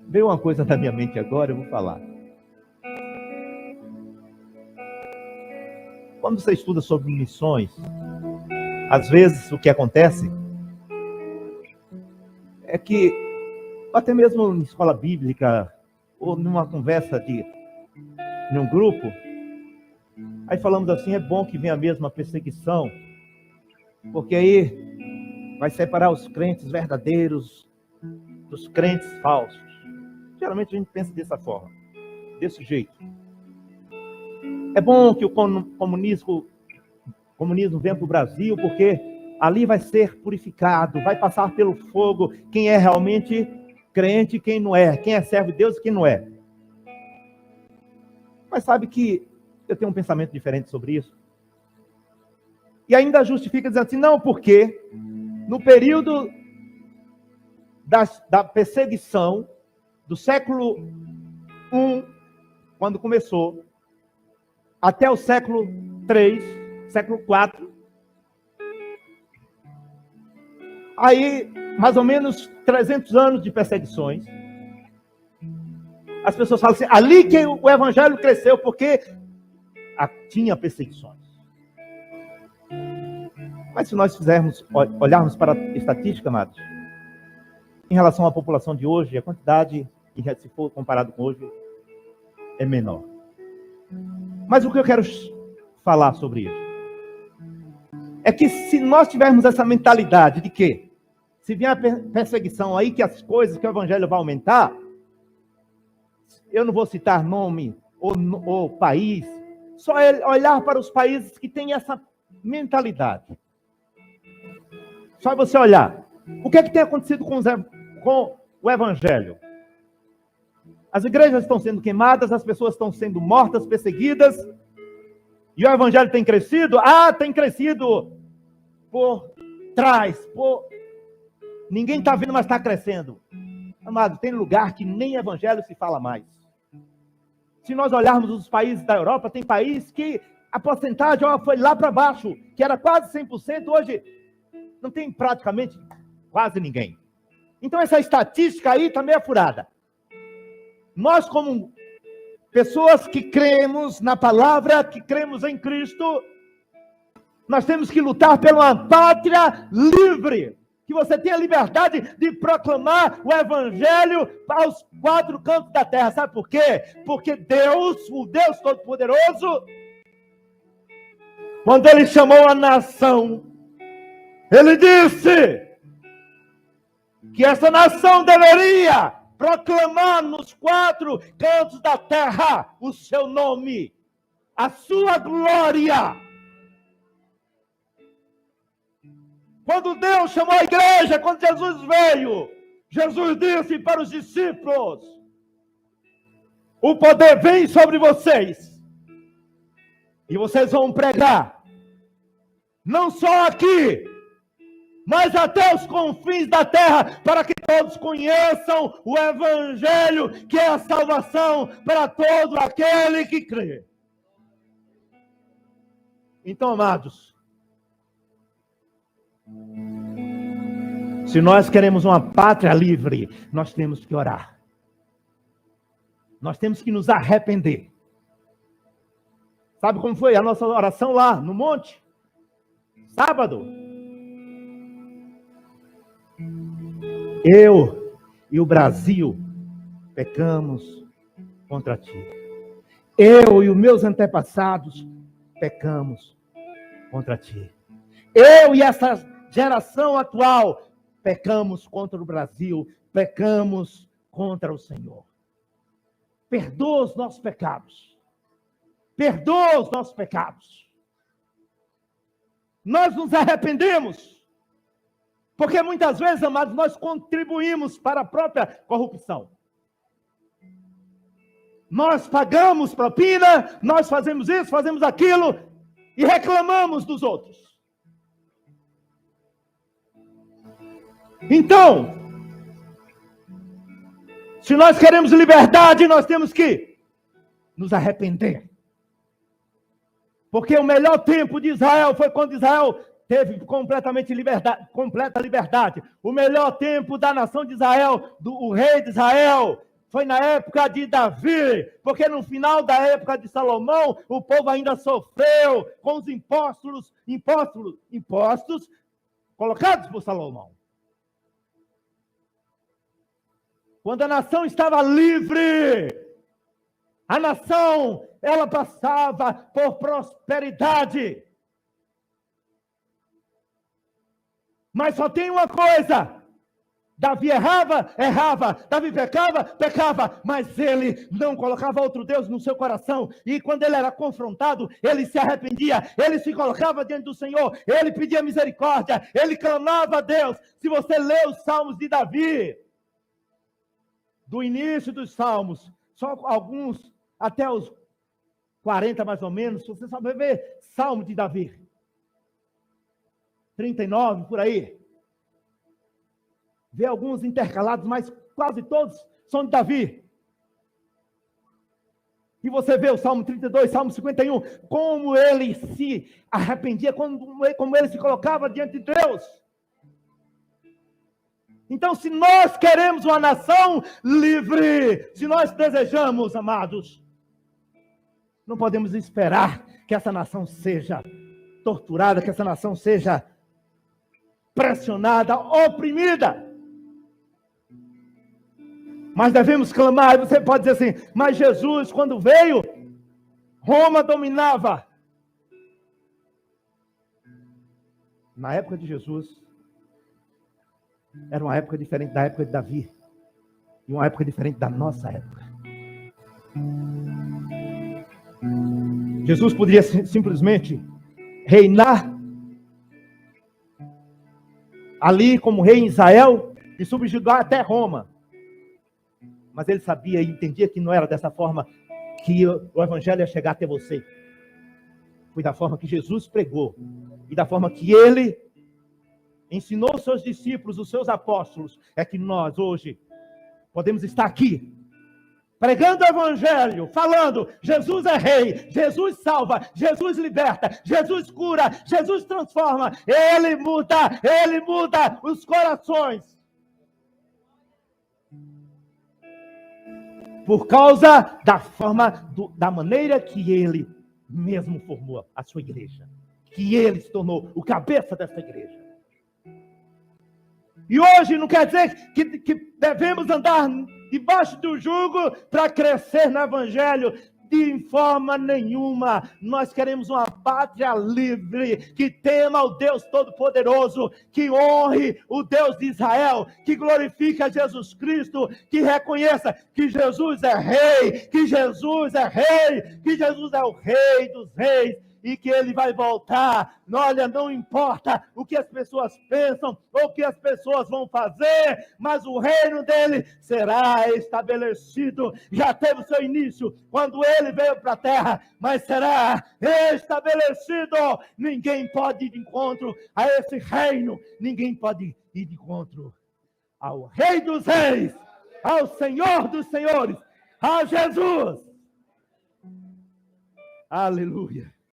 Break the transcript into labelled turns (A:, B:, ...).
A: Veio uma coisa na minha mente agora, eu vou falar. Quando você estuda sobre missões, às vezes o que acontece é que, até mesmo em escola bíblica, ou numa conversa num grupo, aí falamos assim, é bom que venha mesmo a perseguição, porque aí vai separar os crentes verdadeiros dos crentes falsos. Geralmente a gente pensa dessa forma, desse jeito. É bom que o comunismo venha para o Brasil, porque ali vai ser purificado, vai passar pelo fogo quem é realmente crente e quem não é, quem é servo de Deus e quem não é. Mas sabe que eu tenho um pensamento diferente sobre isso? E ainda justifica dizendo assim, não, porque no período da perseguição do século I, quando começou, até o século III, século IV, aí mais ou menos 300 anos de perseguições. As pessoas falam assim, ali que o evangelho cresceu, porque tinha perseguições. Mas se nós olharmos para a estatística, amados, em relação à população de hoje, a quantidade, se for comparado com hoje, é menor. Mas o que eu quero falar sobre isso é que se nós tivermos essa mentalidade de que, se vier a perseguição aí, que as coisas, que o evangelho vai aumentar, eu não vou citar nome ou país, só olhar para os países que têm essa mentalidade. Só você olhar. O que é que tem acontecido com o evangelho? As igrejas estão sendo queimadas, as pessoas estão sendo mortas, perseguidas, e o evangelho tem crescido? Tem crescido por trás, ninguém está vendo, mas está crescendo. Amado, tem lugar que nem evangelho se fala mais. Se nós olharmos os países da Europa, tem país que a porcentagem foi lá para baixo, que era quase 100%, hoje não tem praticamente quase ninguém. Então essa estatística aí também é furada. Nós, como pessoas que cremos na palavra, que cremos em Cristo, nós temos que lutar por uma pátria livre, que você tenha liberdade de proclamar o evangelho aos 4 cantos da terra. Sabe por quê? Porque Deus, o Deus Todo-Poderoso, quando Ele chamou a nação, Ele disse que essa nação deveria proclamar nos 4 cantos da terra o seu nome, a sua glória. Quando Deus chamou a igreja, quando Jesus veio, Jesus disse para os discípulos, o poder vem sobre vocês, e vocês vão pregar, não só aqui, mas até os confins da terra, para que todos conheçam o evangelho, que é a salvação para todo aquele que crê. Então, amados, se nós queremos uma pátria livre, nós temos que orar. Nós temos que nos arrepender. Sabe como foi a nossa oração lá no monte? Sábado. Eu e o Brasil pecamos contra ti. Eu e os meus antepassados pecamos contra ti. Eu e essa geração atual pecamos contra o Brasil, pecamos contra o Senhor. Perdoa os nossos pecados. Perdoa os nossos pecados. Nós nos arrependemos. Porque muitas vezes, amados, nós contribuímos para a própria corrupção. Nós pagamos propina, nós fazemos isso, fazemos aquilo e reclamamos dos outros. Então, se nós queremos liberdade, nós temos que nos arrepender. Porque o melhor tempo de Israel foi quando Israel teve completa liberdade. O melhor tempo da nação de Israel, o rei de Israel, foi na época de Davi, porque no final da época de Salomão, o povo ainda sofreu com os impostos colocados por Salomão. Quando a nação estava livre, a nação, ela passava por prosperidade. Mas só tem uma coisa: Davi errava, Davi pecava, mas ele não colocava outro Deus no seu coração, e quando ele era confrontado, ele se arrependia, ele se colocava diante do Senhor, ele pedia misericórdia, ele clamava a Deus. Se você lê os salmos de Davi, do início dos salmos, só alguns, até os 40 mais ou menos, você só vai ver salmo de Davi, 39, por aí. Vê alguns intercalados, mas quase todos são de Davi. E você vê o Salmo 32, Salmo 51, como ele se arrependia, como ele se colocava diante de Deus. Então, se nós queremos uma nação livre, se nós desejamos, amados, não podemos esperar que essa nação seja torturada, que essa nação seja pressionada, oprimida. Mas devemos clamar. Você pode dizer assim: mas Jesus, quando veio, Roma dominava. Na época de Jesus, era uma época diferente da época de Davi, e uma época diferente da nossa época. Jesus poderia simplesmente reinar ali como rei em Israel e subjugar até Roma. Mas ele sabia e entendia que não era dessa forma que o evangelho ia chegar até você. Foi da forma que Jesus pregou e da forma que ele ensinou os seus discípulos, os seus apóstolos, é que nós hoje podemos estar aqui pregando o evangelho, falando: Jesus é rei, Jesus salva, Jesus liberta, Jesus cura, Jesus transforma, ele muda os corações. Por causa da forma, da maneira que ele mesmo formou a sua igreja, que ele se tornou o cabeça dessa igreja. E hoje não quer dizer que devemos andar debaixo do jugo para crescer no evangelho. De forma nenhuma. Nós queremos uma pátria livre, que tema o Deus Todo-Poderoso, que honre o Deus de Israel, que glorifique a Jesus Cristo, que reconheça que Jesus é rei, que Jesus é rei, que Jesus é o rei dos reis, e que ele vai voltar. Olha, não importa o que as pessoas pensam ou o que as pessoas vão fazer, mas o reino dele será estabelecido. Já teve o seu início quando ele veio para a terra, mas será estabelecido. Ninguém pode ir de encontro a esse reino, ninguém pode ir de encontro ao Rei dos Reis, ao Senhor dos Senhores, a Jesus. Aleluia.